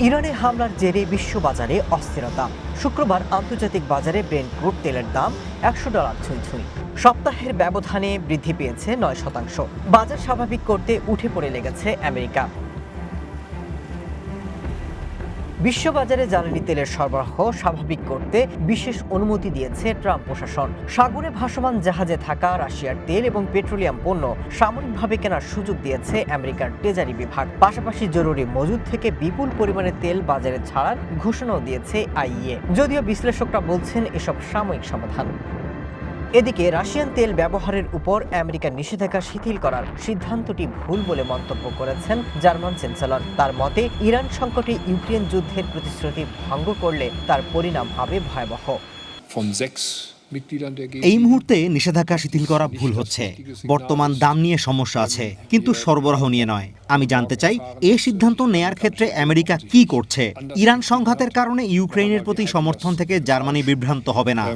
ইরানে হামলার জেরে বিশ্ববাজারে অস্থিরতা। শুক্রবার আন্তর্জাতিক বাজারে ব্রেন্ট ক্রুড তেলের দাম $100 ছুঁই। সপ্তাহের ব্যবধানে বৃদ্ধি পেয়েছে 9%। বাজার স্বাভাবিক করতে উঠে পড়ে লেগেছে আমেরিকা। বিশ্ববাজারে জ্বালানি তেলের সরবরাহ স্বাভাবিক করতে বিশেষ অনুমতি দিয়েছে ট্রাম্প প্রশাসন। সাগরে ভাসমান জাহাজে থাকা রাশিয়ার তেল এবং পেট্রোলিয়াম পণ্য সাময়িকভাবে কেনার সুযোগ দিয়েছে আমেরিকার ট্রেজারি বিভাগ। পাশাপাশি জরুরি মজুদ থেকে বিপুল পরিমাণে তেল বাজারে ছাড়ার ঘোষণাও দিয়েছে আইইএ, যদিও বিশ্লেষকরা বলছেন এসব সাময়িক সমাধান। এদিকে রাশিয়ান তেল ব্যবহারের উপর আমেরিকার নিষেধাজ্ঞা শিথিল করার সিদ্ধান্তটি ভুল বলে মন্তব্য করেছেন জার্মান চ্যান্সেলর। তার মতে, ইরান সংকটে ইউক্রেন যুদ্ধের প্রতিশ্রুতি ভঙ্গ করলে তার পরিণাম হবে ভয়াবহ। এই মুহূর্তে নিষেধাজ্ঞা শিথিল করা ভুল হচ্ছে। বর্তমান দাম নিয়ে সমস্যা আছে, কিন্তু সরবরাহ নিয়ে নয়। আমি জানতে চাই, এই সিদ্ধান্ত নেয়ার ক্ষেত্রে আমেরিকা কি করছে? ইরান সংঘাতের কারণে ইউক্রেনের প্রতি সমর্থন থেকে জার্মানি বিভ্রান্ত হবে না।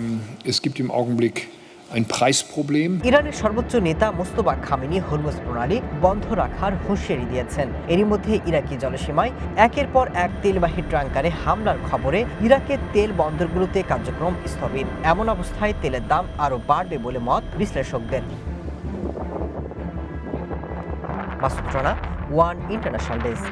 ইরানের সর্বোচ্চ নেতা মোস্তফা খামেনি হরমুজ প্রণালী বন্ধ রাখার হুঁশিয়ারি দিয়েছেন। এরই মধ্যে ইরাকি জলসীমায় একের পর এক তেলবাহী ট্যাঙ্কারে হামলার খবরে ইরাকের তেল বন্দরগুলোতে কার্যক্রম স্থবির। এমন অবস্থায় তেলের দাম আরও বাড়বে বলে মত বিশ্লেষকদের। Masud Rana, one international desk.